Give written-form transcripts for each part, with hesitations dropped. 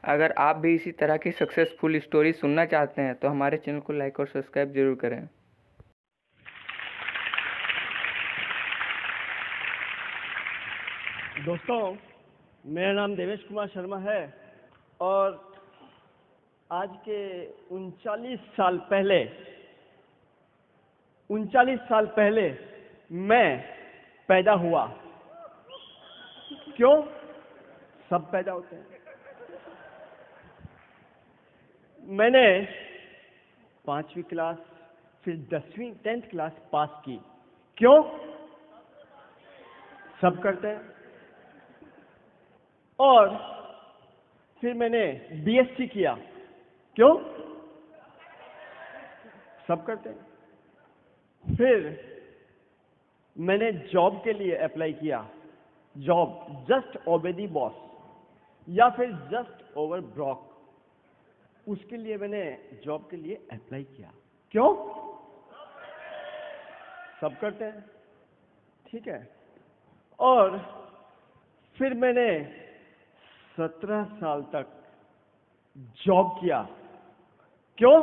अगर आप भी इसी तरह की सक्सेसफुल स्टोरी सुनना चाहते हैं तो हमारे चैनल को लाइक और सब्सक्राइब जरूर करें। दोस्तों, मेरा नाम देवेश कुमार शर्मा है और आज के 39 साल पहले मैं पैदा हुआ। क्यों? सब पैदा होते हैं। मैंने 5वीं क्लास, फिर 10वीं 10th क्लास पास की। क्यों? सब करते हैं। और फिर मैंने बीएससी किया। क्यों? सब करते हैं। फिर मैंने जॉब के लिए अप्लाई किया। Job just obey the boss या फिर जस्ट ओवर ब्रॉक, उसके लिए मैंने जॉब के लिए अप्लाई किया। क्यों? सब करते हैं। ठीक है। और फिर मैंने 17 साल तक जॉब किया। क्यों?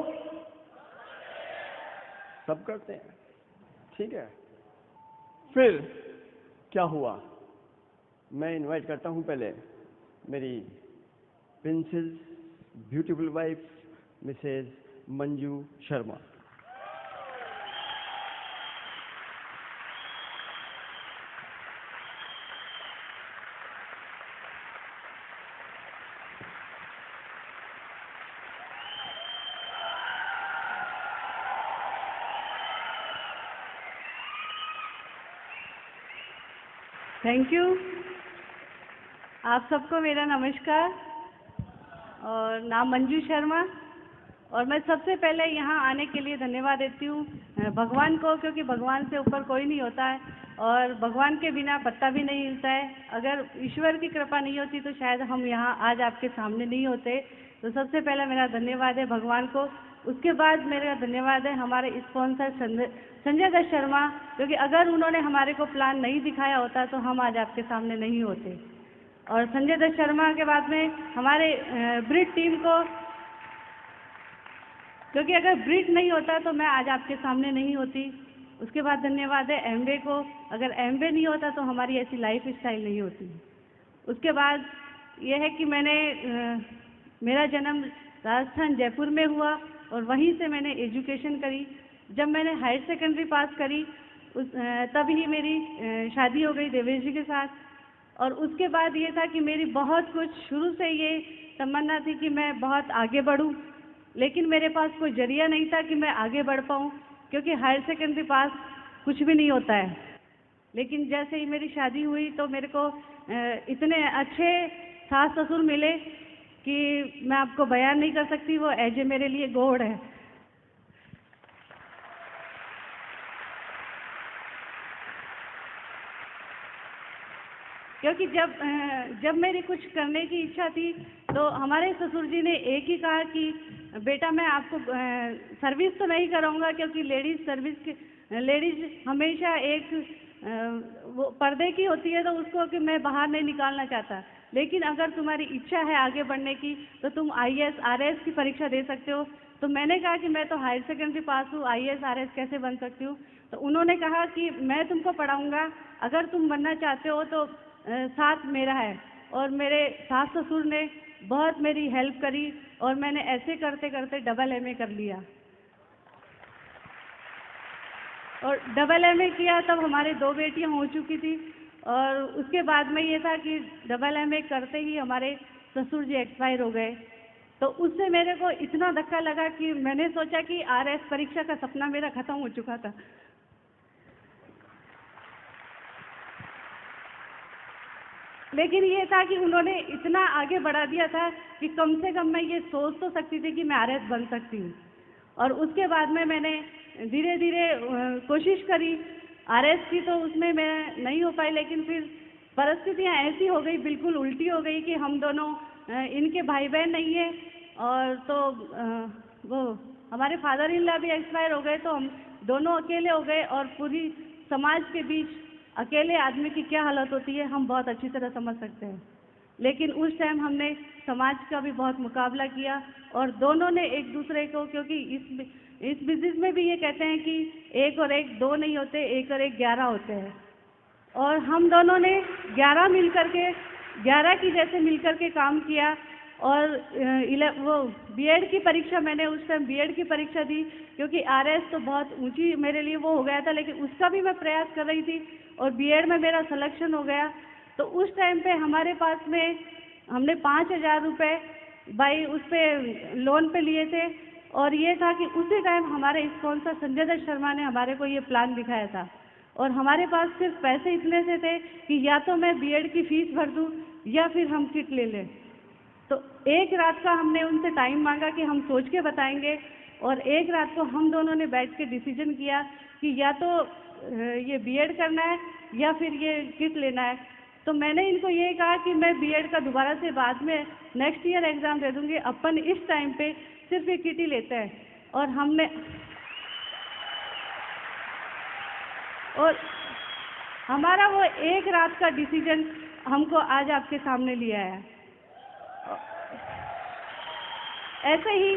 सब करते हैं। ठीक है। फिर क्या हुआ? मैं इनवाइट करता हूं पहले मेरी princess beautiful wife Mrs Manju Sharma. Thank you. आप सबको मेरा नमस्कार और नाम मंजू शर्मा। और मैं सबसे पहले यहाँ आने के लिए धन्यवाद देती हूँ भगवान को, क्योंकि भगवान से ऊपर कोई नहीं होता है और भगवान के बिना पत्ता भी नहीं हिलता है। अगर ईश्वर की कृपा नहीं होती तो शायद हम यहाँ आज आपके सामने नहीं होते। तो सबसे पहला मेरा धन्यवाद है भगवान को। उसके बाद मेरा धन्यवाद है हमारे स्पॉन्सर संजय दत्त शर्मा, क्योंकि अगर उन्होंने हमारे को प्लान नहीं दिखाया होता तो हम आज आपके सामने नहीं होते। और संजय दत्त शर्मा के बाद में हमारे ब्रिट टीम को, क्योंकि अगर ब्रिट नहीं होता तो मैं आज आपके सामने नहीं होती। उसके बाद धन्यवाद है एमवे को। अगर एमवे नहीं होता तो हमारी ऐसी लाइफ स्टाइल नहीं होती। उसके बाद यह है कि मेरा जन्म राजस्थान जयपुर में हुआ और वहीं से मैंने एजुकेशन करी। जब मैंने हायर सेकेंडरी पास करी तब ही मेरी शादी हो गई देवेश जी के साथ। और उसके बाद ये था कि मेरी बहुत कुछ शुरू से ये तमन्ना थी कि मैं बहुत आगे बढ़ूं, लेकिन मेरे पास कोई जरिया नहीं था कि मैं आगे बढ़ पाऊं, क्योंकि हायर सेकेंडरी पास कुछ भी नहीं होता है। लेकिन जैसे ही मेरी शादी हुई तो मेरे को इतने अच्छे सास ससुर मिले कि मैं आपको बयान नहीं कर सकती। वो ऐजे मेरे लिए गॉड है। क्योंकि जब मेरी कुछ करने की इच्छा थी तो हमारे ससुर जी ने एक ही कहा कि बेटा मैं आपको सर्विस तो नहीं कराऊंगा, क्योंकि लेडीज हमेशा एक वो पर्दे की होती है, तो उसको कि मैं बाहर नहीं निकालना चाहता। लेकिन अगर तुम्हारी इच्छा है आगे बढ़ने की तो तुम आईएएस आरएएस की परीक्षा दे सकते हो। तो मैंने कहा कि मैं तो हायर सेकेंडरी पास हूँ, आईएएस आरएएस कैसे बन सकती हूँ। तो उन्होंने कहा कि मैं तुमको पढ़ाऊंगा, अगर तुम बनना चाहते हो तो साथ मेरा है। और मेरे सास ससुर ने बहुत मेरी हेल्प करी और मैंने ऐसे करते करते डबल एमए कर लिया। और डबल एमए किया तब हमारे 2 बेटियां हो चुकी थी। और उसके बाद में ये था कि डबल एमए करते ही हमारे ससुर जी एक्सपायर हो गए। तो उससे मेरे को इतना धक्का लगा कि मैंने सोचा कि आरएएस परीक्षा का सपना मेरा खत्म हो चुका था। लेकिन ये था कि उन्होंने इतना आगे बढ़ा दिया था कि कम से कम मैं ये सोच तो सकती थी कि मैं आरएएस बन सकती हूँ। और उसके बाद में मैंने धीरे धीरे कोशिश करी आरएएस की, तो उसमें मैं नहीं हो पाई। लेकिन फिर परिस्थितियाँ ऐसी हो गई, बिल्कुल उल्टी हो गई कि हम दोनों इनके भाई बहन नहीं है। और तो वो हमारे फादर इन लॉ भी एक्सपायर हो गए, तो हम दोनों अकेले हो गए। और पूरी समाज के बीच अकेले आदमी की क्या हालत होती है हम बहुत अच्छी तरह समझ सकते हैं। लेकिन उस टाइम हमने समाज का भी बहुत मुकाबला किया और दोनों ने एक दूसरे को, क्योंकि इस बिजनेस में भी ये कहते हैं कि 1 और 1 2 नहीं होते, 1 और 1 11 होते हैं। और हम दोनों ने 11 मिलकर के 11 की जैसे मिलकर के काम किया। और वो बीएड की परीक्षा, मैंने उस टाइम बीएड की परीक्षा दी, क्योंकि आरएस तो बहुत ऊंची मेरे लिए वो हो गया था, लेकिन उसका भी मैं प्रयास कर रही थी और बीएड में मेरा सिलेक्शन हो गया। तो उस टाइम पे हमारे पास में हमने 5,000 रुपये बाई उस पर लोन पे लिए थे। और ये था कि उसी टाइम हमारे स्पॉन्सर संजय दत्त शर्मा ने हमारे को ये प्लान दिखाया था और हमारे पास सिर्फ पैसे इतने से थे कि या तो मैं बीएड की फीस भर दूं या फिर हम किट ले लें। तो एक रात का हमने उनसे टाइम मांगा कि हम सोच के बताएंगे, और एक रात को हम दोनों ने बैठ के डिसीजन किया कि या तो ये बीएड करना है या फिर ये किट लेना है। तो मैंने इनको ये कहा कि मैं बीएड का दोबारा से बाद में नेक्स्ट ईयर एग्ज़ाम दे दूँगी, अपन इस टाइम पे सिर्फ ये किट ही लेते हैं। और हमारा वो एक रात का डिसीजन हमको आज आपके सामने लिया है। ऐसे ही,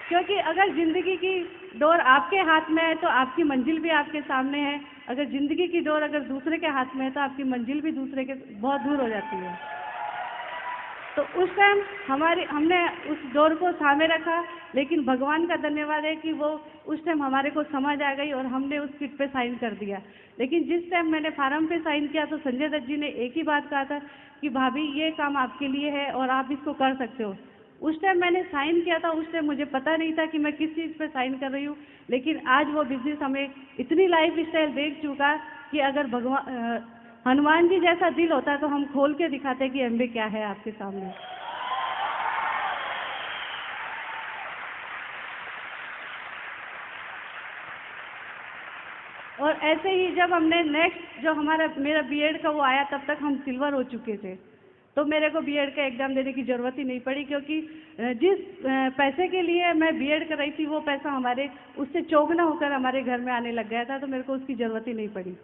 क्योंकि अगर ज़िंदगी की डोर आपके हाथ में है तो आपकी मंजिल भी आपके सामने है। अगर ज़िंदगी की डोर अगर दूसरे के हाथ में है तो आपकी मंजिल भी दूसरे के बहुत दूर हो जाती है। तो उस टाइम हमने उस डोर को थामे रखा, लेकिन भगवान का धन्यवाद है कि वो उस टाइम हमारे को समझ आ गई और हमने उस किट पे साइन कर दिया। लेकिन जिस टाइम मैंने फार्म पे साइन किया तो संजय दत्त जी ने एक ही बात कहा था कि भाभी ये काम आपके लिए है और आप इसको कर सकते हो। उस टाइम मैंने साइन किया था, उस टाइम मुझे पता नहीं था कि मैं किस चीज़ पे साइन कर रही हूँ, लेकिन आज वो बिजनेस हमें इतनी लाइफ स्टाइल देख चुका कि अगर हनुमान जी जैसा दिल होता तो हम खोल के दिखाते कि एमबे क्या है आपके सामने। और ऐसे ही जब हमने नेक्स्ट जो मेरा बीएड का वो आया, तब तक हम सिल्वर हो चुके थे, तो मेरे को बीएड का एग्ज़ाम देने की ज़रूरत ही नहीं पड़ी, क्योंकि जिस पैसे के लिए मैं बीएड कर रही थी वो पैसा उससे चौगुना होकर हमारे घर में आने लग गया था, तो मेरे को उसकी ज़रूरत ही नहीं पड़ी।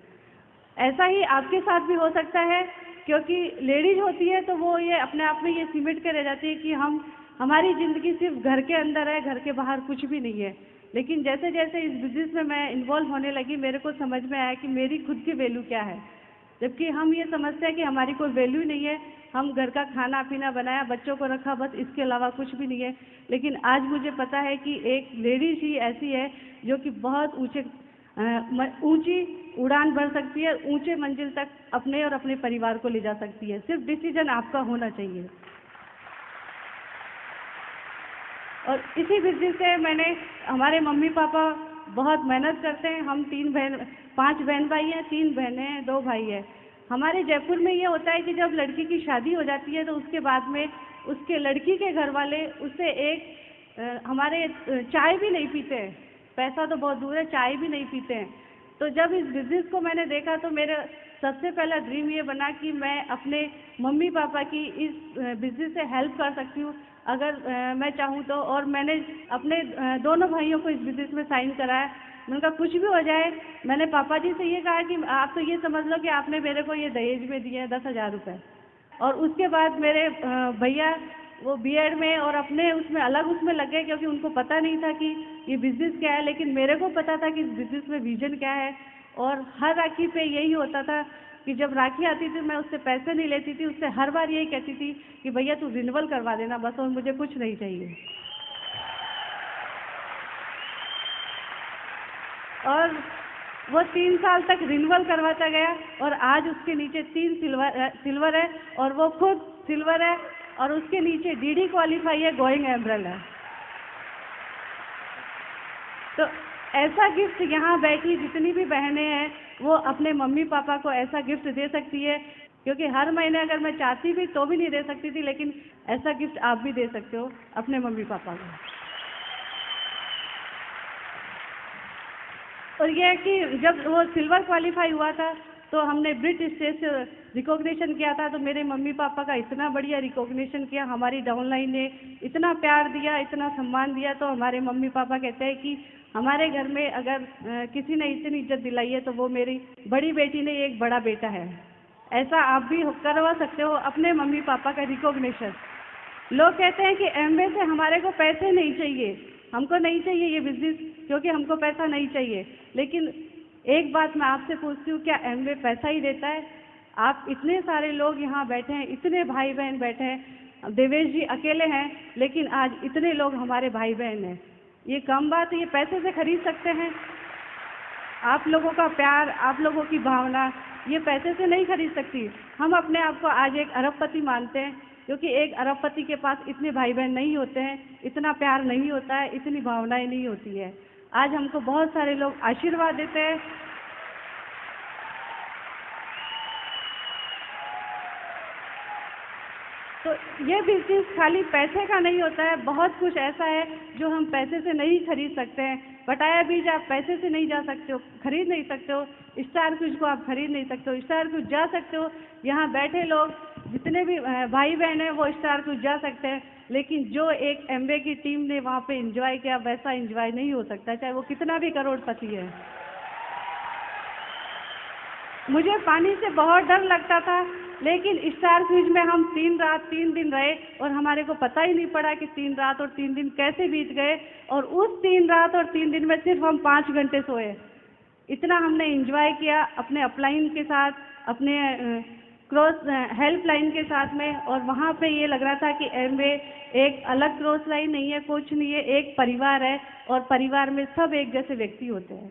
ऐसा ही आपके साथ भी हो सकता है, क्योंकि लेडीज होती है तो वो ये अपने आप में ये सिमट के रह जाती है कि हमारी ज़िंदगी सिर्फ घर के अंदर है, घर के बाहर कुछ भी नहीं है। लेकिन जैसे जैसे इस बिज़नेस में मैं इन्वॉल्व होने लगी, मेरे को समझ में आया कि मेरी खुद की वैल्यू क्या है। जबकि हम ये समझते हैं कि हमारी कोई वैल्यू नहीं है, हम घर का खाना पीना बनाया, बच्चों को रखा, बस इसके अलावा कुछ भी नहीं है। लेकिन आज मुझे पता है कि एक लेडीज ही ऐसी है जो कि बहुत ऊंची उड़ान भर सकती है, ऊंचे मंजिल तक अपने और अपने परिवार को ले जा सकती है। सिर्फ डिसीजन आपका होना चाहिए। और इसी बिजनेस से हमारे मम्मी पापा बहुत मेहनत करते हैं। हम 5 बहन भाई हैं, 3 बहनें हैं, 2 भाई हैं। हमारे जयपुर में ये होता है कि जब लड़की की शादी हो जाती है तो उसके बाद में उसके लड़की के घर वाले उससे हमारे चाय भी नहीं पीते हैं। पैसा तो बहुत दूर है, चाय भी नहीं पीते हैं। तो जब इस बिज़नेस को मैंने देखा तो मेरा सबसे पहला ड्रीम ये बना कि मैं अपने मम्मी पापा की इस बिज़नेस से हेल्प कर सकती हूँ अगर मैं चाहूँ तो। और मैंने अपने दोनों भाइयों को इस बिज़नेस में साइन कराया। मैंने कहा कुछ भी हो जाए, मैंने पापा जी से ये कहा कि आप तो ये समझ लो कि आपने मेरे को ये दहेज में दिए हैं 10,000 रुपये। और उसके बाद मेरे भैया वो बीएड में और अपने उसमें लग गए, क्योंकि उनको पता नहीं था कि ये बिज़नेस क्या है, लेकिन मेरे को पता था कि इस बिज़नेस में विजन क्या है। और हर राखी पे यही होता था कि जब राखी आती थी मैं उससे पैसे नहीं लेती थी, उससे हर बार यही कहती थी कि भैया तू रिन्यूअल करवा देना बस, और मुझे कुछ नहीं चाहिए। और वो 3 साल तक रिन्यूअल करवाता गया और आज उसके नीचे 3 सिल्वर है और वो खुद सिल्वर है और उसके नीचे डीडी क्वालिफाई है, गोइंग एम्ब्रेल है। तो ऐसा गिफ्ट यहाँ बैठी जितनी भी बहनें हैं वो अपने मम्मी पापा को ऐसा गिफ्ट दे सकती है, क्योंकि हर महीने अगर मैं चाहती भी तो भी नहीं दे सकती थी, लेकिन ऐसा गिफ्ट आप भी दे सकते हो अपने मम्मी पापा को। और यह है कि जब वो सिल्वर क्वालिफाई हुआ था तो हमने ब्रिट स्टेट से रिकॉग्निशन किया था, तो मेरे मम्मी पापा का इतना बढ़िया रिकॉग्निशन किया, हमारी डाउनलाइन ने इतना प्यार दिया, इतना सम्मान दिया। तो हमारे मम्मी पापा कहते हैं कि हमारे घर में अगर किसी ने इतनी इज्जत दिलाई है तो वो मेरी बड़ी बेटी ने एक बड़ा बेटा है। ऐसा आप भी करवा सकते हो अपने मम्मी पापा का रिकॉग्निशन। लोग कहते हैं कि एमवे से हमारे को पैसे नहीं चाहिए, हमको नहीं चाहिए ये बिजनेस क्योंकि हमको पैसा नहीं चाहिए। लेकिन एक बात मैं आपसे पूछती हूँ, क्या एमवे पैसा ही देता है? आप इतने सारे लोग यहाँ बैठे हैं, इतने भाई बहन बैठे हैं, देवेश जी अकेले हैं, लेकिन आज इतने लोग हमारे भाई बहन हैं। ये कम बात है? ये पैसे से खरीद सकते हैं? आप लोगों का प्यार, आप लोगों की भावना, ये पैसे से नहीं खरीद सकती। हम अपने आप को आज एक अरबपति मानते हैं, क्योंकि एक अरबपति के पास इतने भाई बहन नहीं होते हैं, इतना प्यार नहीं होता है, इतनी भावनाएं नहीं होती है। आज हमको बहुत सारे लोग आशीर्वाद देते हैं। तो ये बिजनेस खाली पैसे का नहीं होता है, बहुत कुछ ऐसा है जो हम पैसे से नहीं खरीद सकते हैं। बटाया बीज आप पैसे से नहीं जा सकते हो, खरीद नहीं सकते हो। स्टार क्विज को आप खरीद नहीं सकते हो। स्टार क्विज जा सकते हो, यहाँ बैठे लोग जितने भी भाई बहन हैं वो स्टार क्विज जा सकते हैं, लेकिन जो एक एमवे की टीम ने वहाँ पे एंजॉय किया वैसा एंजॉय नहीं हो सकता, चाहे वो कितना भी करोड़पति है। मुझे पानी से बहुत डर लगता था, लेकिन स्टार क्विज में हम 3 रात 3 दिन रहे और हमारे को पता ही नहीं पड़ा कि 3 रात और 3 दिन कैसे बीत गए। और उस 3 रात और 3 दिन में सिर्फ हम 5 घंटे सोए। इतना हमने एंजॉय किया अपने अपलाइन के साथ, अपने क्रॉस हेल्पलाइन के साथ में। और वहाँ पे ये लग रहा था कि एमवे एक अलग क्रॉस लाइन नहीं है, कुछ नहीं है, एक परिवार है और परिवार में सब एक जैसे व्यक्ति होते हैं।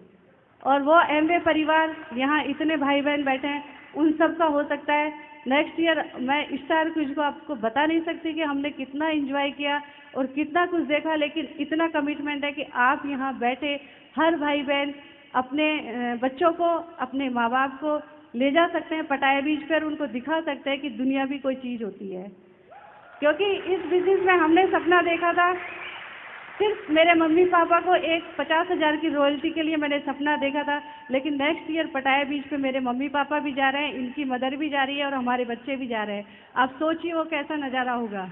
और वो एमवे परिवार, यहाँ इतने भाई बहन बैठे हैं, उन सब का हो सकता है। नेक्स्ट ईयर मैं स्टार क्विज को आपको बता नहीं सकती कि हमने कितना एंजॉय किया और कितना कुछ देखा, लेकिन इतना कमिटमेंट है कि आप यहाँ बैठे हर भाई बहन अपने बच्चों को, अपने माँ बाप को ले जा सकते हैं पटाया बीच पर, उनको दिखा सकते हैं कि दुनिया भी कोई चीज़ होती है। क्योंकि इस बिजनेस में हमने सपना देखा था, सिर्फ मेरे मम्मी पापा को एक 50,000 की रॉयल्टी के लिए मैंने सपना देखा था, लेकिन नेक्स्ट ईयर पटाया बीच पे मेरे मम्मी पापा भी जा रहे हैं, इनकी मदर भी जा रही है और हमारे बच्चे भी जा रहे हैं। आप सोचिए वो कैसा नज़ारा होगा।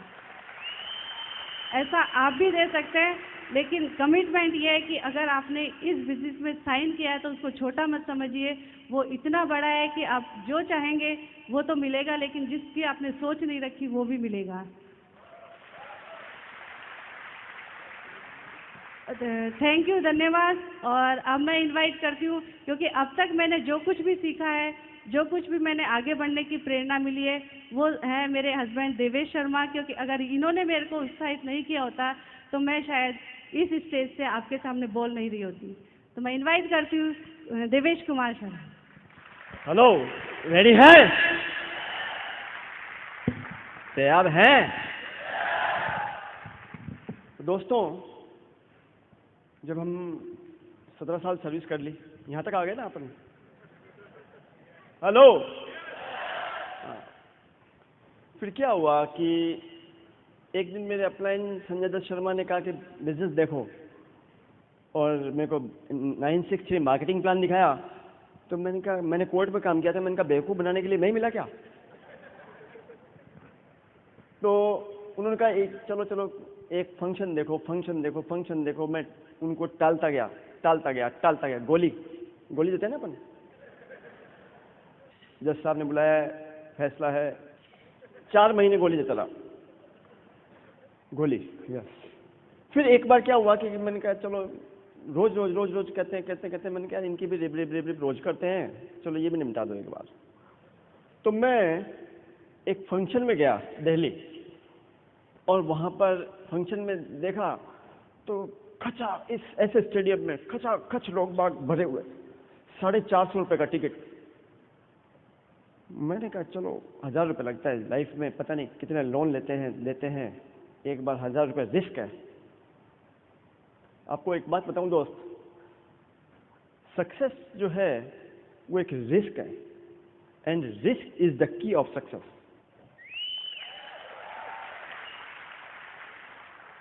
ऐसा आप भी दे सकते हैं, लेकिन कमिटमेंट ये है कि अगर आपने इस बिजनेस में साइन किया है तो उसको छोटा मत समझिए। वो इतना बड़ा है कि आप जो चाहेंगे वो तो मिलेगा, लेकिन जिसकी आपने सोच नहीं रखी वो भी मिलेगा। थैंक यू, धन्यवाद। और अब मैं इनवाइट करती हूँ, क्योंकि अब तक मैंने जो कुछ भी सीखा है, जो कुछ भी मैंने आगे बढ़ने की प्रेरणा मिली है, वो है मेरे हस्बैंड देवेश शर्मा। क्योंकि अगर इन्होंने मेरे को उत्साहित नहीं किया होता तो मैं शायद इस स्टेज से आपके सामने बोल नहीं रही होती। तो मैं इनवाइट करती हूँ देवेश कुमार शर्मा। हेलो, रेडी है? तैयार हैं? दोस्तों, जब हम 17 साल सर्विस कर ली, यहाँ तक आ गए ना अपन। हेलो। फिर क्या हुआ कि एक दिन मेरे अपलाइन संजय दत्त शर्मा ने कहा कि बिजनेस देखो, और मेरे को 963 मार्केटिंग प्लान दिखाया। तो मैंने कहा, मैंने कोर्ट में काम किया था, मैंने कहा बेवकूफ़ बनाने के लिए नहीं मिला क्या? तो उन्होंने कहा एक चलो चलो एक फंक्शन देखो, फंक्शन देखो, फंक्शन देखो। मैं उनको टालता गया, टालता गया, टालता गया। गोली देते हैं ना अपन। जज साहब ने बुलाया, फैसला है, 4 महीने गोली देता रहा, गोली। यस। फिर एक बार क्या हुआ कि मैंने कहा चलो रोज रोज रोज रोज कहते मैंने कहा इनकी भी रिब रिब रिब रिब रोज करते हैं, चलो ये भी निपटा दो एक बार। तो मैं एक फंक्शन में गया दिल्ली, और वहाँ पर फंक्शन में देखा तो खचा, इस ऐसे स्टेडियम में खचा खच लोग बाग भरे हुए, 450 रुपये का टिकट। मैंने कहा चलो 1000 रुपये लगता है, लाइफ में पता नहीं कितने लोन लेते हैं, एक बार 1000 रुपये रिस्क है। आपको एक बात बताऊं दोस्त, सक्सेस जो है वो एक रिस्क है, and risk is the key of success.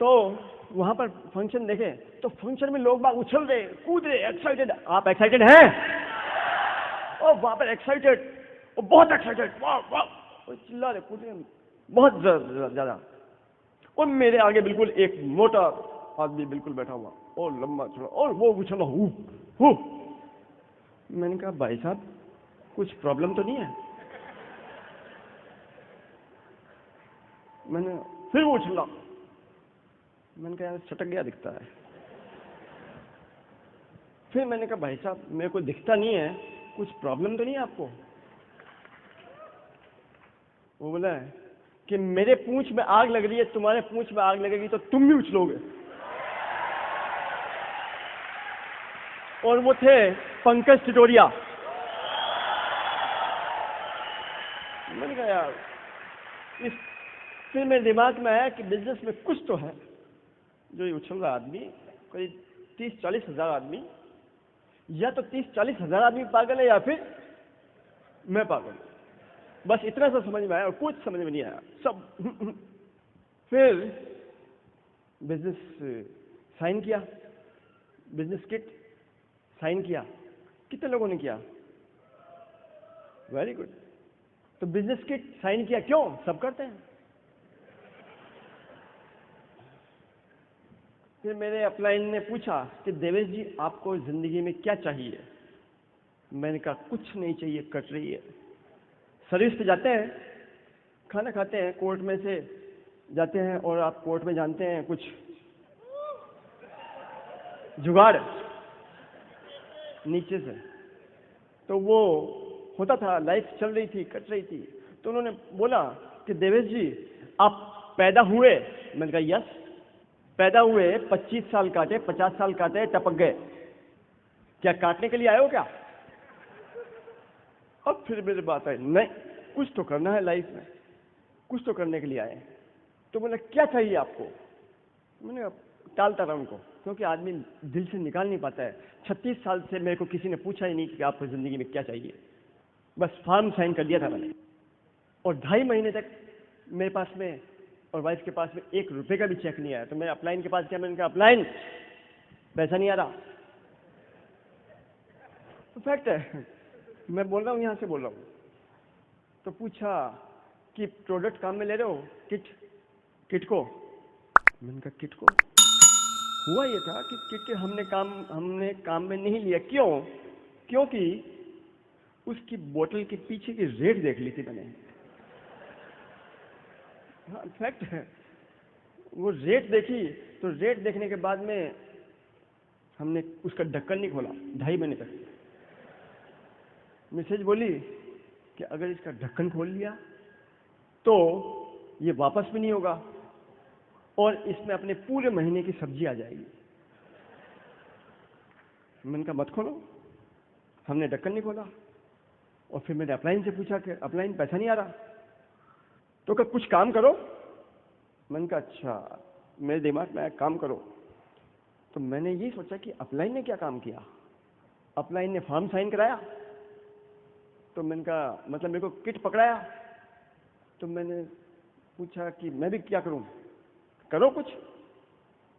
तो वहां पर फंक्शन देखे तो फंक्शन में लोग बाग उछल रहे, कूद रहे, एक्साइटेड। आप एक्साइटेड हैं? और वहां पर एक्साइटेड, और बहुत एक्साइटेड, वाह वाह, और चिल्ला रहे, कूद रहे बहुत ज्यादा। और मेरे आगे बिल्कुल एक मोटा आदमी बिल्कुल बैठा हुआ और लंबा चौड़ा, और वो उछला हूँ। मैंने कहा भाई साहब कुछ प्रॉब्लम तो नहीं है? मैंने फिर वो उछला। मैंने कहा यार चटक गया दिखता है। फिर मैंने कहा भाई साहब मेरे को दिखता नहीं है, कुछ प्रॉब्लम तो नहीं है आपको? वो बोला कि मेरे पूंछ में आग लग रही है, तुम्हारे पूंछ में आग लगेगी तो तुम भी उछलोगे। और वो थे पंकज टिटोरिया। मैंने कहा यार इस, फिर मेरे दिमाग में आया कि बिजनेस में कुछ तो है। जो ये उछल रहा आदमी करीब 30-40 हजार आदमी, या तो 30-40 हजार आदमी पागल है या फिर मैं पागल हूं। बस इतना सा समझ में आया और कुछ समझ में नहीं आया सब। फिर बिजनेस साइन किया, बिजनेस किट साइन किया। कितने लोगों ने किया? Very good. तो बिजनेस किट साइन किया, क्यों? सब करते हैं। फिर मेरे अपलाइन ने पूछा कि देवेश जी आपको जिंदगी में क्या चाहिए? मैंने कहा कुछ नहीं चाहिए, कट रही है। सर्विस पे जाते हैं, खाना खाते हैं, कोर्ट में से जाते हैं, और आप कोर्ट में जानते हैं कुछ जुगाड़ नीचे से, तो वो होता था, लाइफ चल रही थी, कट रही थी। तो उन्होंने बोला कि देवेश जी आप पैदा हुए? मैंने कहा यस। पैदा हुए, 25 साल काटे, 50 साल काटे, टपक गए, क्या काटने के लिए आए हो क्या? अब फिर मेरी बात आई, नहीं कुछ तो करना है लाइफ में, कुछ तो करने के लिए आए। तो बोले क्या चाहिए आपको? मैंने टालता रहा उनको, क्योंकि आदमी दिल से निकाल नहीं पाता है। 36 साल से मेरे को किसी ने पूछा ही नहीं कि आपको जिंदगी में क्या चाहिए, बस फॉर्म साइन कर दिया था मैंने। और 2.5 महीने तक मेरे पास में और वाइफ के पास में 1 रुपए का भी चेक नहीं आया। तो मैं अपलाइन के पास गया, मैंने कहा अपलाइन पैसा नहीं आ रहा। तो फैक्ट है, मैं बोल रहा हूँ, यहाँ से बोल रहा हूँ। तो पूछा कि प्रोडक्ट काम में ले रहे हो? किट को? मैंने कहा किट को? हुआ ये था कि किट हमने काम में नहीं लिया। क्यों? क्योंकि उसकी बोतल के पीछे की रेट देख ली थी मैंने। हाँ फैक्ट है, वो रेट देखी, तो रेट देखने के बाद में हमने उसका ढक्कन नहीं खोला 2.5 महीने तक। मिसेज बोली कि अगर इसका ढक्कन खोल लिया तो ये वापस भी नहीं होगा और इसमें अपने पूरे महीने की सब्जी आ जाएगी। मैंने कहा मत खोलो। हमने ढक्कन नहीं खोला। और फिर मैंने अपलाइन से पूछा कि अपलाइन पैसा नहीं आ रहा, तो क्या कुछ काम करो। मैंने कहा अच्छा, मेरे दिमाग में आया काम करो। तो मैंने ये सोचा कि अपलाइन ने क्या काम किया। अपलाइन ने फॉर्म साइन कराया, तो मैंने कहा मतलब मेरे को किट पकड़ाया। तो मैंने पूछा कि मैं भी क्या करूं, करो कुछ।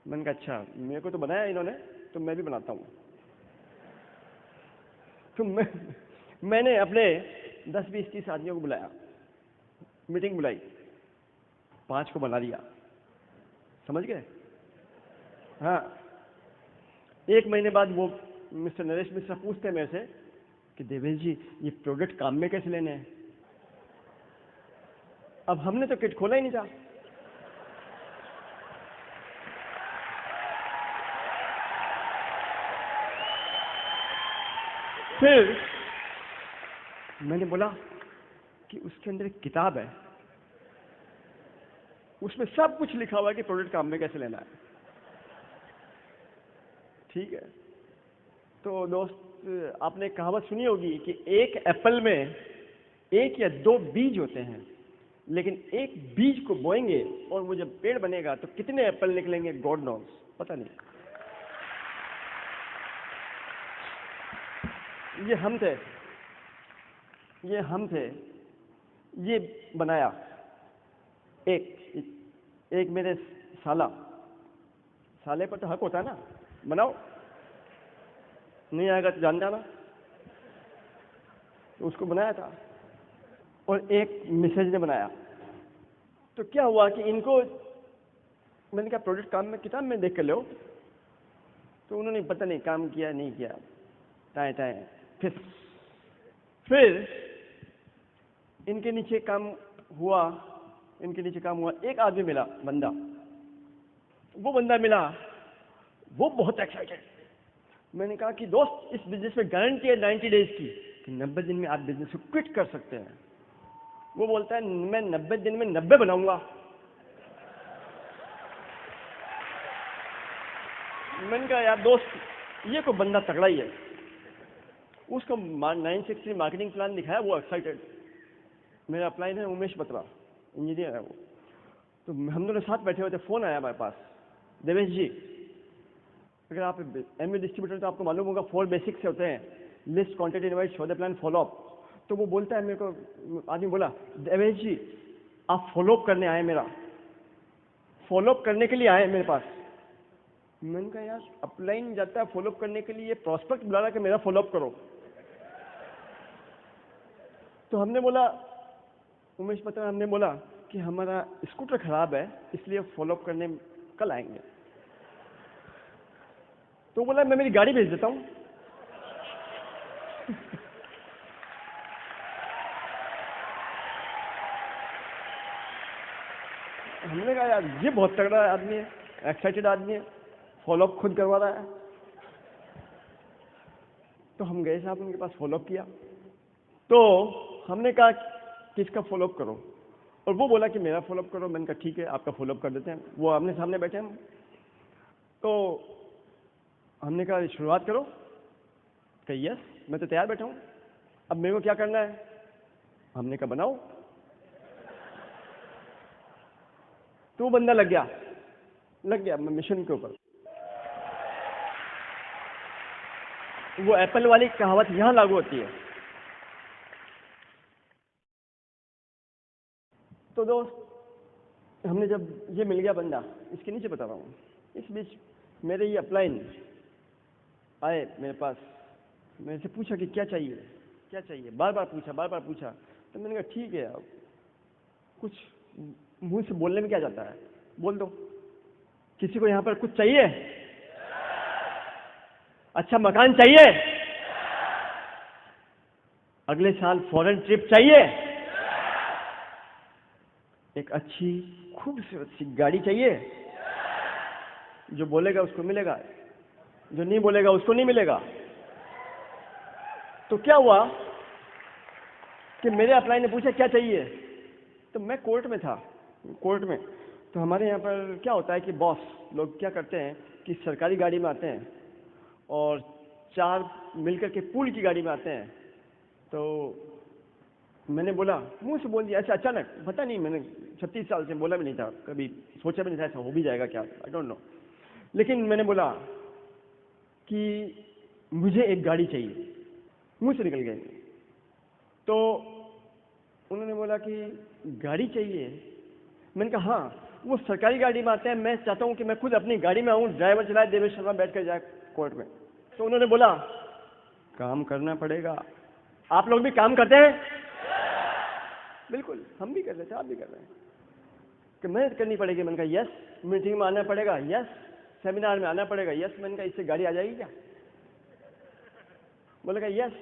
मैंने कहा अच्छा, मेरे को तो बनाया इन्होंने तो मैं भी बनाता हूं। तो मैंने अपने 10-20-30 आदमियों को बुलाया, मीटिंग बुलाई, 5 को बना दिया, समझ गए? हाँ। 1 महीने बाद वो मिस्टर नरेश मिश्रा पूछते हैं मेरे से कि देवेश जी ये प्रोडक्ट काम में कैसे लेने हैं। अब हमने तो किट खोला ही नहीं था। फिर मैंने बोला कि उसके अंदर एक किताब है, उसमें सब कुछ लिखा हुआ है कि प्रोडक्ट काम में कैसे लेना है। ठीक है। तो दोस्त, आपने कहावत सुनी होगी कि एक एप्पल में 1 या 2 बीज होते हैं, लेकिन एक बीज को बोएंगे और वो जब पेड़ बनेगा तो कितने एप्पल निकलेंगे गॉड नोस, पता नहीं। ये हम थे, ये बनाया। एक मेरे साले पर तो हक होता है ना, बनाओ, नहीं आएगा तो जान जाना। तो उसको बनाया था और एक मिसेज ने बनाया। तो क्या हुआ कि इनको मैंने कहा प्रोडक्ट काम में किताब में देख कर लो। तो उन्होंने पता नहीं काम किया नहीं किया, टाए फिर इनके नीचे काम हुआ, इनके नीचे काम हुआ, एक आदमी मिला, बंदा, वो बंदा मिला, वो बहुत एक्साइटेड। मैंने कहा कि दोस्त, इस बिजनेस में गारंटी है 90 डेज की, कि 90 दिन में आप बिजनेस को क्विट कर सकते हैं। वो बोलता है मैं 90 दिन में 90 बनाऊंगा। मैंने कहा यार दोस्त, ये कोई बंदा तगड़ा ही है। उसको 963 मार्केटिंग प्लान दिखाया, वो एक्साइटेड। मेरा अपलाइन है उमेश बत्रा, इंजीनियर है वो। तो हम दोनों साथ बैठे हुए थे, फोन आया हमारे पास, देवेश जी, अगर आप एमबी डिस्ट्रीब्यूटर तो आपको मालूम होगा 4 बेसिक्स से होते हैं, list, quantity, invite, show the plan, follow up. तो वो बोलता है मेरे को, आदमी बोला, देवेश जी आप फॉलो अप करने आए, मेरा फॉलो अप करने के लिए आए मेरे पास। मैंने कहा यार अपलाइन जाता है फॉलो अप करने के लिए, प्रॉस्पेक्ट बुला रहा कि मेरा फॉलो अप करो। तो हमने बोला, उमेश पता, हमने बोला कि हमारा स्कूटर खराब है, इसलिए फॉलो अप करने कल आएंगे। तो बोला मैं मेरी गाड़ी भेज देता हूं। हमने कहा यार ये बहुत तगड़ा आदमी है, एक्साइटेड आदमी है, फॉलो अप खुद करवा रहा है। तो हम गए साहब उनके पास, फॉलो अप किया। तो हमने कहा किसका फॉलो अप करो, और वो बोला कि मेरा फॉलो अप करो। मैंने कहा ठीक है, आपका फॉलो अप कर देते हैं। वो आमने सामने बैठे हम। तो हमने कहा शुरुआत करो। कही यस, मैं तो तैयार बैठा हूं, अब मेरे को क्या करना है। हमने कहा बनाओ। तो वो बंदा लग गया मिशन के ऊपर। वो एप्पल वाली कहावत यहां लागू होती है। तो दोस्त, हमने जब ये मिल गया बंदा, इसके नीचे बता रहा हूँ, इस बीच मेरे ये अपलाइन आए मेरे पास, मेरे से पूछा कि क्या चाहिए, बार बार पूछा। तो मैंने कहा ठीक है, अब कुछ मुंह से बोलने में क्या जाता है, बोल दो। किसी को यहां पर कुछ चाहिए? अच्छा मकान चाहिए? अगले साल फॉरेन ट्रिप चाहिए? एक अच्छी खूबसूरत सी गाड़ी चाहिए? जो बोलेगा उसको मिलेगा, जो नहीं बोलेगा उसको नहीं मिलेगा। तो क्या हुआ कि मेरे अपलाइन ने पूछा क्या चाहिए, तो मैं कोर्ट में था। तो हमारे यहाँ पर क्या होता है कि बॉस लोग क्या करते हैं कि सरकारी गाड़ी में आते हैं और 4 मिलकर के पूल की गाड़ी में आते हैं। तो मैंने बोला, मुंह से बोल दिया, ऐसा अचानक, पता नहीं, मैंने 36 साल से बोला भी नहीं था, कभी सोचा भी नहीं था ऐसा हो भी जाएगा क्या, आई डोंट नो। लेकिन मैंने बोला कि मुझे एक गाड़ी चाहिए, मुंह से निकल गए। तो उन्होंने बोला कि गाड़ी चाहिए। मैंने कहा हाँ, वो सरकारी गाड़ी में आते हैं, मैं चाहता हूं कि मैं खुद अपनी गाड़ी में आऊं, ड्राइवर चलाए, देवेश शर्मा बैठ कर जाए कोर्ट में। तो उन्होंने बोला काम करना पड़ेगा। आप लोग भी काम करते हैं? बिल्कुल, हम भी कर रहे थे, आप भी कर रहे हैं, कि मेहनत करनी पड़ेगी। मैंने कहा यस, मीटिंग में आना पड़ेगा, यस, सेमिनार में आना पड़ेगा, यस। मैंने कहा इससे गाड़ी आ जाएगी क्या? बोले कहा यस,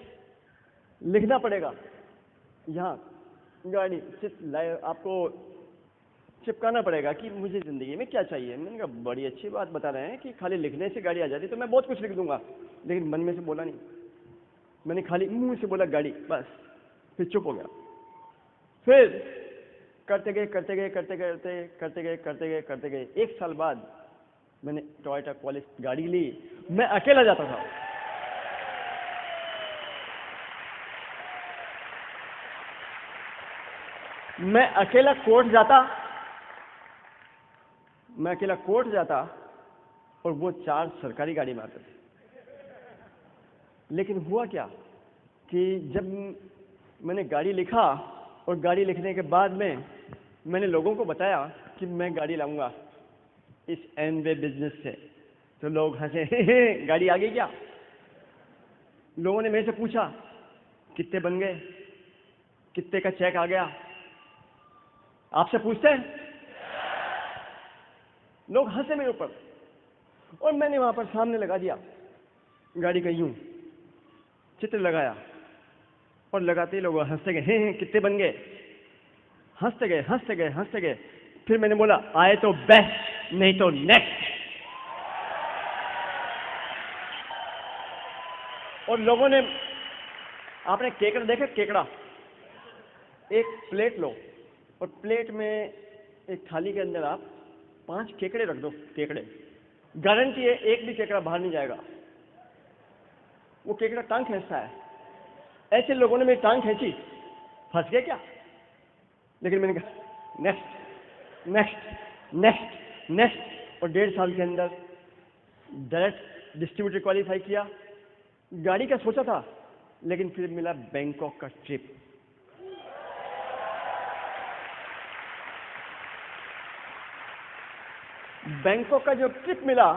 लिखना पड़ेगा, यहाँ गाड़ी आपको चिपकाना पड़ेगा कि मुझे जिंदगी में क्या चाहिए। मैंने कहा बड़ी अच्छी बात बता रहे हैं कि खाली लिखने से गाड़ी आ जाती, तो मैं बहुत कुछ लिख दूंगा, लेकिन मन में से बोला नहीं। मैंने खाली मुंह से बोला गाड़ी, बस, फिर चुप हो गया। फिर करते गए 1 साल बाद मैंने टोयोटा क्वालिस गाड़ी ली। मैं अकेला जाता था, मैं अकेला कोर्ट जाता और वो 4 सरकारी गाड़ी में आते थे। लेकिन हुआ क्या कि जब मैंने गाड़ी लिखा और गाड़ी लिखने के बाद में मैंने लोगों को बताया कि मैं गाड़ी लाऊंगा इस एमवे बिजनेस से, तो लोग हंसे, गाड़ी आ गई क्या? लोगों ने मेरे से पूछा कितने बन गए, कितने का चेक आ गया? आपसे पूछते हैं? लोग हंसे मेरे ऊपर, और मैंने वहां पर सामने लगा दिया गाड़ी का, यूं चित्र लगाया, और लगाते ही लोग हंसते गए, कितने बन गए? हंसते गए हंसते गए हंसते गए। फिर मैंने बोला आए तो बेस्ट, नहीं तो नेक्स्ट। और लोगों ने, आपने केकड़ा देखा? केकड़ा, एक प्लेट लो और प्लेट में एक थाली के अंदर आप 5 केकड़े रख दो। केकड़े, गारंटी है एक भी केकड़ा बाहर नहीं जाएगा। वो केकड़ा टांग खींचता है। ऐसे लोगों ने मेरी टांग खींची, फंस गए क्या? लेकिन मैंने कहा नेक्स्ट नेक्स्ट नेक्स्ट नेक्स्ट, और 1.5 साल के अंदर डायरेक्ट डिस्ट्रीब्यूटर क्वालिफाई किया। गाड़ी का सोचा था, लेकिन फिर मिला बैंकॉक का ट्रिप। बैंकॉक का जो ट्रिप मिला,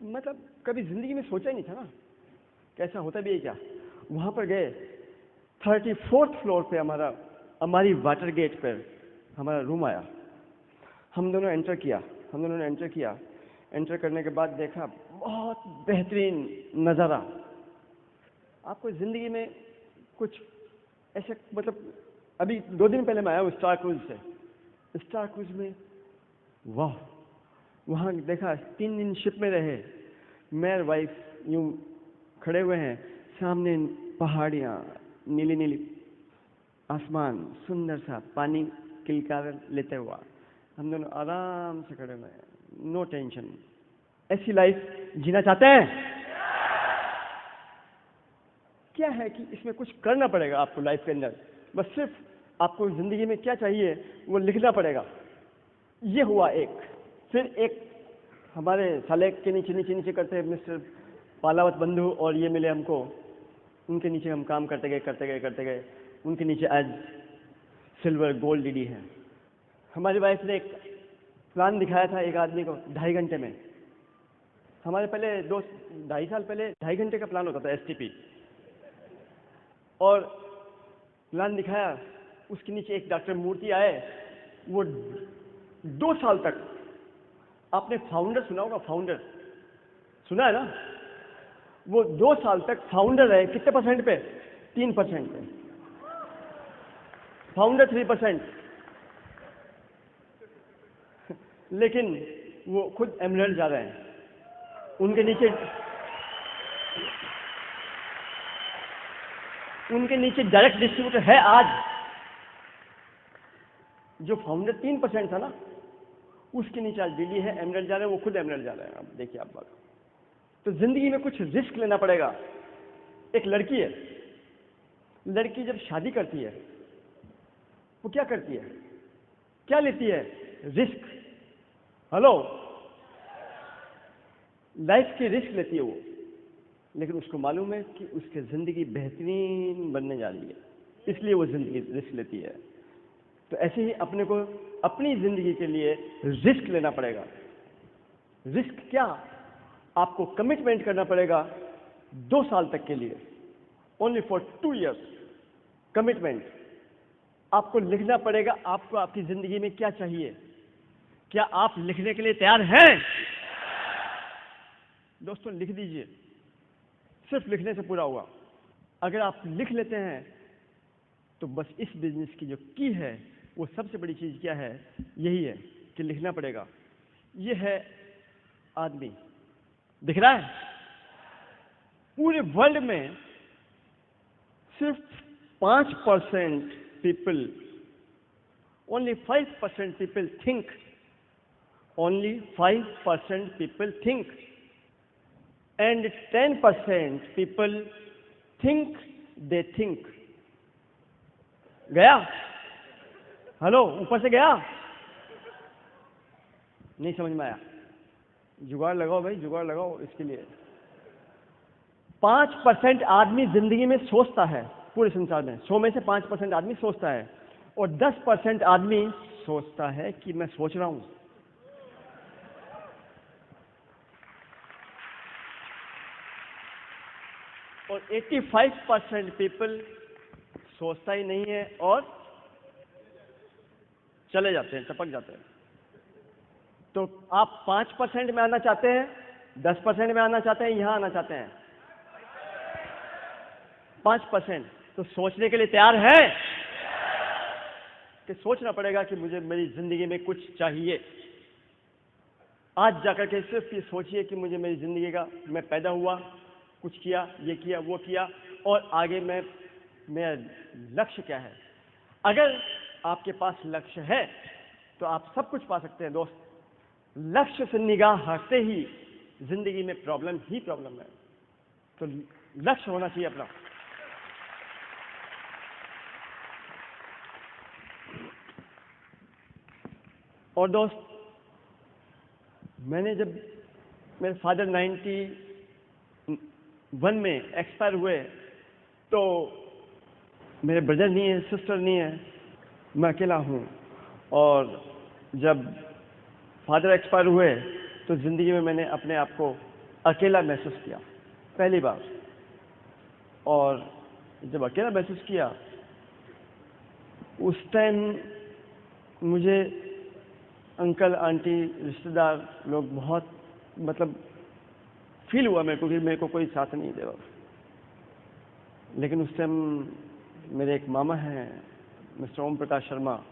मतलब कभी जिंदगी में सोचा ही नहीं था ना कैसा होता भी है क्या। वहां पर गए, 34th फ्लोर पे हमारी वाटर गेट पर हमारा रूम आया। हम दोनों ने एंटर किया। एंटर करने के बाद देखा बहुत बेहतरीन नज़ारा। आपको ज़िंदगी में कुछ ऐसे, मतलब अभी 2 दिन पहले मैं आया हूँ स्टार क्रूज से। स्टार क्रूज में वाह, वहाँ देखा 3 दिन शिप में रहे। मैं और वाइफ यूं खड़े हुए हैं, सामने पहाड़ियाँ, नीली नीली आसमान, सुंदर सा पानी किलकार लेते हुआ। हम दोनों आराम से खड़े हुए हैं, नो टेंशन। ऐसी लाइफ जीना चाहते हैं? क्या है कि इसमें कुछ करना पड़ेगा आपको लाइफ के अंदर। बस सिर्फ आपको जिंदगी में क्या चाहिए वो लिखना पड़ेगा। ये हुआ एक। फिर एक हमारे साले के नीचे करते मिस्टर पालावत बंधु और ये मिले हमको। उनके नीचे हम काम करते गए। उनके नीचे आज सिल्वर गोल्ड डीडी है। हमारी वाइफ ने एक प्लान दिखाया था एक आदमी को 2.5 घंटे में। हमारे पहले 2-2.5 साल पहले 2.5 घंटे का प्लान होता था STP, और प्लान दिखाया। उसके नीचे एक डॉक्टर मूर्ति आए, वो 2 साल तक, आपने फाउंडर सुना होगा, फाउंडर सुना है ना? वो 2 साल तक फाउंडर रहे। कितने % पे? 3% पे। फाउंडर 3%। लेकिन वो खुद एमरल्ड जा रहे हैं। उनके नीचे डायरेक्ट डिस्ट्रीब्यूटर है आज। जो फाउंडर 3% था ना, उसके नीचे आज डीडी है, एमरल्ड जा रहे हैं, वो खुद एमरल्ड जा रहे हैं। अब देखिए आप बात। तो जिंदगी में कुछ रिस्क लेना पड़ेगा। एक लड़की है, लड़की जब शादी करती है वो क्या करती है? क्या लेती है? रिस्क। हेलो, लाइफ की रिस्क लेती है वो। लेकिन उसको मालूम है कि उसकी जिंदगी बेहतरीन बनने जा रही है, इसलिए वो जिंदगी रिस्क लेती है। तो ऐसे ही अपने को अपनी जिंदगी के लिए रिस्क लेना पड़ेगा। रिस्क क्या? आपको कमिटमेंट करना पड़ेगा 2 साल तक के लिए, ओनली फॉर 2 years कमिटमेंट। आपको लिखना पड़ेगा आपको आपकी जिंदगी में क्या चाहिए। क्या आप लिखने के लिए तैयार हैं? दोस्तों लिख दीजिए, सिर्फ लिखने से पूरा हुआ। अगर आप लिख लेते हैं तो बस इस बिजनेस की जो की है, वो सबसे बड़ी चीज क्या है? यही है कि लिखना पड़ेगा। ये है आदमी, दिख रहा है? पूरे वर्ल्ड में सिर्फ 5% people, only 5% people think, only 5% people think, and 10% people think they think. गया? हेलो, ऊपर से गया? नहीं समझ में आया? जुगाड़ लगाओ भाई, जुगाड़ लगाओ इसके लिए। 5% आदमी जिंदगी में सोचता है, पूरे संसार में 100 में से 5% आदमी सोचता है, और 10% आदमी सोचता है कि मैं सोच रहा हूं। और 85% पीपल सोचता ही नहीं है और चले जाते हैं, टपक जाते हैं। तो आप 5% में आना चाहते हैं, 10% में आना चाहते हैं, यहां आना चाहते हैं? 5%। तो सोचने के लिए तैयार है? कि सोचना पड़ेगा कि मुझे मेरी ज़िंदगी में कुछ चाहिए। आज जाकर के सिर्फ ये सोचिए कि मुझे मेरी ज़िंदगी का, मैं पैदा हुआ, कुछ किया, ये किया, वो किया, और आगे मेरा लक्ष्य क्या है। अगर आपके पास लक्ष्य है तो आप सब कुछ पा सकते हैं दोस्त। लक्ष्य से निगाह हटते ही जिंदगी में प्रॉब्लम ही प्रॉब्लम है। तो लक्ष्य होना चाहिए अपना। और दोस्त, मैंने जब मेरे फादर 91 में एक्सपायर हुए तो मेरे ब्रदर नहीं है, सिस्टर नहीं है, मैं अकेला हूँ। और जब फादर एक्सपायर हुए तो ज़िंदगी में मैंने अपने आप को अकेला महसूस किया पहली बार। और जब अकेला महसूस किया उस टाइम मुझे अंकल आंटी रिश्तेदार लोग बहुत फील हुआ मेरे को कि मेरे को कोई साथ नहीं दे रहा। लेकिन उस टाइम मेरे एक मामा हैं मिस्टर ओम प्रकाश शर्मा,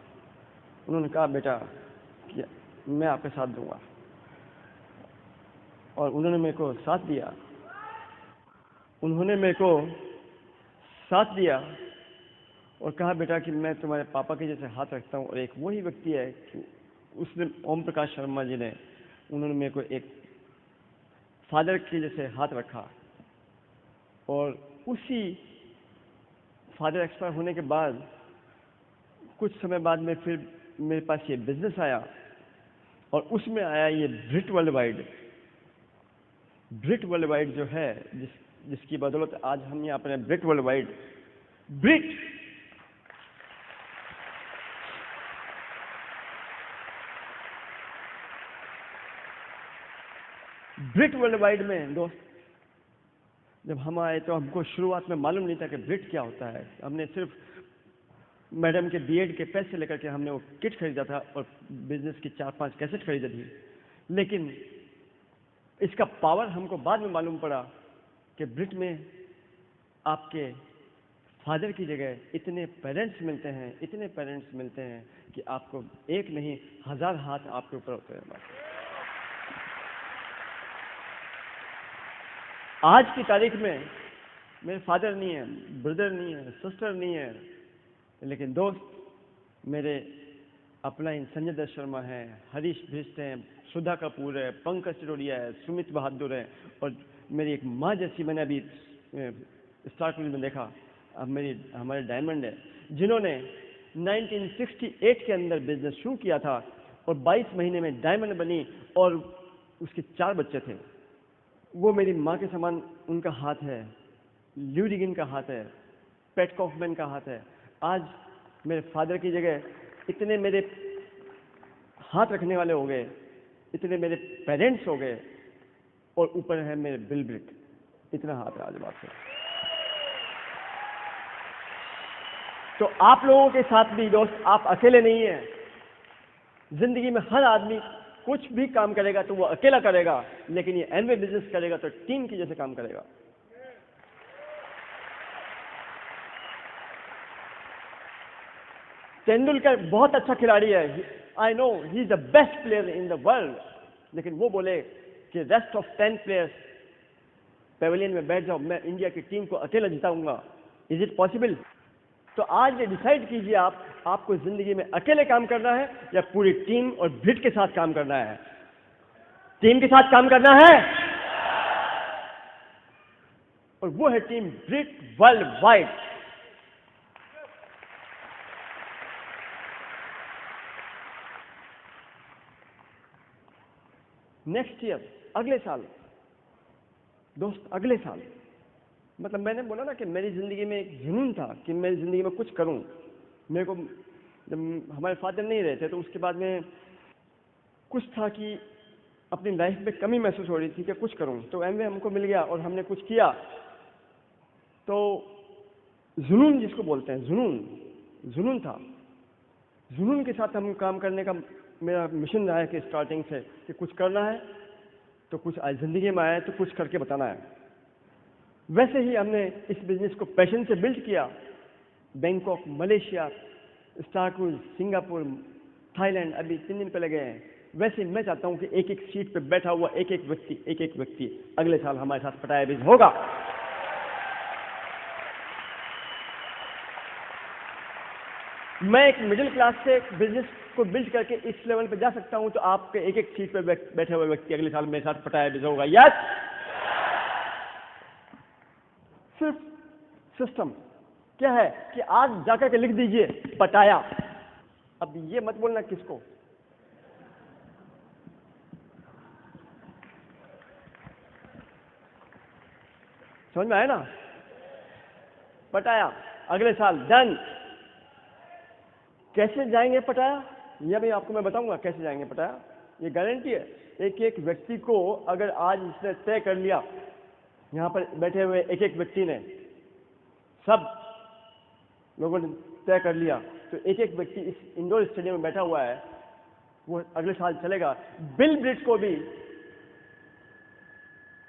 उन्होंने कहा बेटा कि मैं आपके साथ दूंगा। और उन्होंने मेरे को साथ दिया। उन्होंने मेरे को साथ दिया और कहा बेटा कि मैं तुम्हारे पापा के जैसे हाथ रखता हूँ। और एक वही व्यक्ति है कि उसने, ओम प्रकाश शर्मा जी ने, उन्होंने मेरे को एक फादर के जैसे हाथ रखा। और उसी फादर एक्सपायर होने के बाद कुछ समय बाद में फिर मेरे पास ये बिजनेस आया और उसमें आया ये ब्रिट वर्ल्ड वाइड। ब्रिट वर्ल्ड वाइड जो है, जिसकी बदौलत आज हम यहाँ पर ब्रिट वर्ल्ड वाइड, ब्रिट वर्ल्ड वाइड में दोस्त जब हम आए तो हमको शुरुआत में मालूम नहीं था कि ब्रिट क्या होता है। हमने सिर्फ मैडम के बीएड के पैसे लेकर के हमने वो किट खरीदा था और बिजनेस की 4-5 कैसेट खरीदी थी। लेकिन इसका पावर हमको बाद में मालूम पड़ा कि ब्रिट में आपके फादर की जगह इतने पेरेंट्स मिलते हैं, इतने पेरेंट्स मिलते हैं कि आपको एक नहीं 1000 हाथ आपके ऊपर होते हैं। आज की तारीख में मेरे फादर नहीं है, ब्रदर नहीं है, सिस्टर नहीं है, लेकिन दोस्त मेरे अपलाइन संजय दत्त शर्मा है, हरीश भिष्ट हैं, सुधा कपूर है, पंकज चिरोड़िया है, सुमित बहादुर है, और मेरी एक माँ जैसी मैंने अभी स्टार क्रूज में देखा, अब हमारे डायमंड है, जिन्होंने 1968 के अंदर बिजनेस शुरू किया था और 22 महीने में डायमंड बनी और उसके 4 बच्चे थे। वो मेरी माँ के समान उनका हाथ है, ल्यूडिगिन का हाथ है, पैट कॉफमैन का हाथ है। आज मेरे फादर की जगह इतने मेरे हाथ रखने वाले हो गए, इतने मेरे पेरेंट्स हो गए, और ऊपर है मेरे बिल ब्रिट, इतना हाथ है आज बात से। तो आप लोगों के साथ भी दोस्त आप अकेले नहीं हैं। जिंदगी में हर आदमी कुछ भी काम करेगा तो वो अकेला करेगा, लेकिन ये एमवे बिजनेस करेगा तो टीम की जैसे काम करेगा। तेंदुलकर बहुत अच्छा खिलाड़ी है, I know he is the best player in the world, लेकिन वो बोले कि रेस्ट ऑफ 10 प्लेयर्स पेवेलियन में बैठ जाओ, मैं इंडिया की टीम को अकेला जिताऊंगा। Is it possible? तो आज ये डिसाइड कीजिए आपको जिंदगी में अकेले काम करना है या पूरी टीम और ब्रिट के साथ काम करना है। टीम के साथ काम करना है, और वो है team Brit worldwide. Next year, अगले साल दोस्त, अगले साल, मतलब मैंने बोला ना कि मेरी जिंदगी में एक जुनून था कि मेरी जिंदगी में कुछ करूं। मेरे को जब हमारे फादर नहीं रहे थे तो उसके बाद में कुछ था कि अपनी लाइफ में कमी महसूस हो रही थी कि कुछ करूं। तो एमवे हमको मिल गया और हमने कुछ किया। तो जुनून जिसको बोलते हैं, जुनून था। जुनून के साथ हम काम करने का मेरा मिशन रहा है कि स्टार्टिंग से कि कुछ करना है तो कुछ जिंदगी में आया है तो कुछ करके बताना है। वैसे ही हमने इस बिजनेस को पैशन से बिल्ड किया। Bangkok, Malaysia, star cruise, Singapore, Thailand अभी 3 दिन पहले गए हैं। वैसे मैं चाहता हूं कि एक एक सीट पे बैठा हुआ एक एक व्यक्ति अगले साल हमारे साथ पटाया बिज होगा। मैं एक मिडिल क्लास से बिजनेस को बिल्ड करके इस लेवल पे जा सकता हूं, तो आपके एक एक सीट पे बैठे हुए व्यक्ति अगले साल मेरे साथ पटाया बिज होगा। यस, सिर्फ सिस्टम क्या है कि आज जाकर के लिख दीजिए पटाया। अब ये मत बोलना किसको, समझ में आया ना? पटाया अगले साल डन। कैसे जाएंगे पटाया, यह भी आपको मैं बताऊंगा कैसे जाएंगे पटाया। ये गारंटी है, एक एक व्यक्ति को अगर आज इसने तय कर लिया, यहां पर बैठे हुए एक एक व्यक्ति ने, सब लोगों ने तय कर लिया, तो एक एक व्यक्ति इस इंडोर स्टेडियम में बैठा हुआ है, वो अगले साल चलेगा। बिल ब्रिट को भी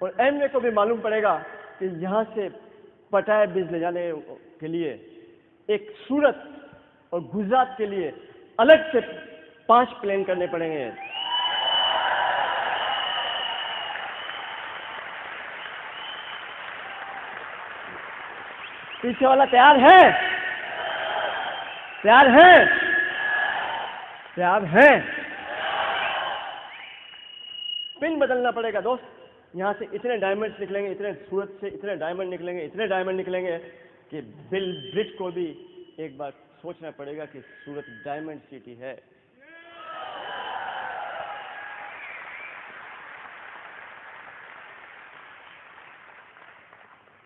और एमवे को भी मालूम पड़ेगा कि यहां से पटाया बीज ले जाने के लिए एक सूरत और गुजरात के लिए अलग से 5 प्लान करने पड़ेंगे। पीछे वाला तैयार है? तैयार है? तैयार है? पिन बदलना पड़ेगा दोस्त। यहां से इतने डायमंड्स निकलेंगे, इतने सूरत से इतने डायमंड निकलेंगे, इतने डायमंड निकलेंगे कि बिल ब्रिट को भी एक बार सोचना पड़ेगा कि सूरत डायमंड सिटी है।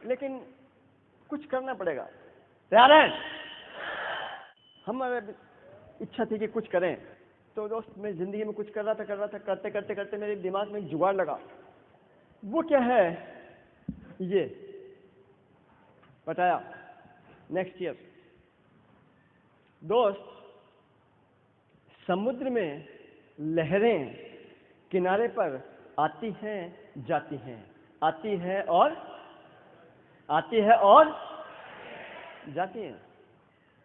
लेकिन कुछ करना पड़ेगा। तैयार है? हमारी इच्छा थी कि कुछ करें, तो दोस्त मैं जिंदगी में कुछ कर रहा था, करते करते करते मेरे दिमाग में एक जुगाड़ लगा। वो क्या है? ये बताया नेक्स्ट ईयर। दोस्त, समुद्र में लहरें किनारे पर आती हैं जाती हैं, आती है और जाती हैं।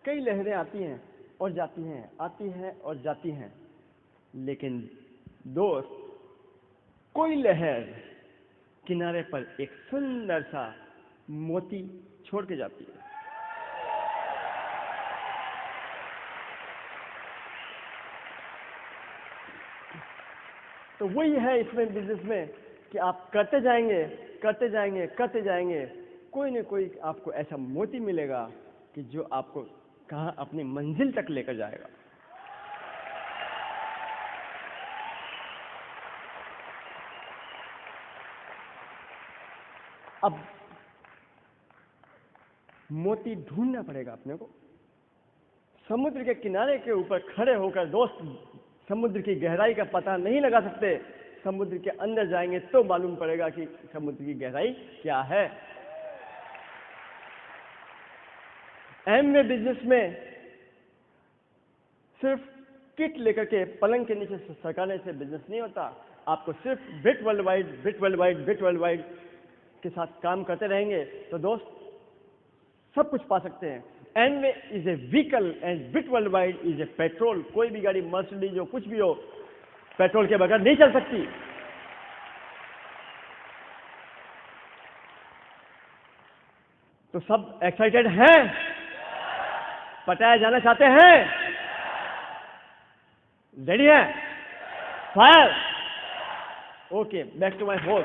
कई लहरें आती हैं और जाती हैं, आती हैं और जाती हैं, लेकिन दोस्त कोई लहर किनारे पर एक सुंदर सा मोती छोड़ के जाती है। तो वही है इसमें बिजनेस में कि आप करते जाएंगे, कोई न कोई आपको ऐसा मोती मिलेगा कि जो आपको कहां अपनी मंजिल तक लेकर जाएगा। अब मोती ढूंढना पड़ेगा अपने को। समुद्र के किनारे के ऊपर खड़े होकर दोस्त समुद्र की गहराई का पता नहीं लगा सकते। समुद्र के अंदर जाएंगे तो मालूम पड़ेगा कि समुद्र की गहराई क्या है। एमवे बिजनेस में सिर्फ किट लेकर के पलंग के नीचे सरकाने से बिजनेस नहीं होता। आपको सिर्फ बिट वर्ल्ड वाइड के साथ काम करते रहेंगे तो दोस्त सब कुछ पा सकते हैं। Amway is a vehicle and bit world wide is a petrol. कोई भी गाड़ी मर्सिडीज हो, कुछ भी हो, पेट्रोल के बगैर नहीं चल सकती। तो सब एक्साइटेड हैं? पटाया जाना चाहते हैं? रेडी है? Fire! Okay, back to my host.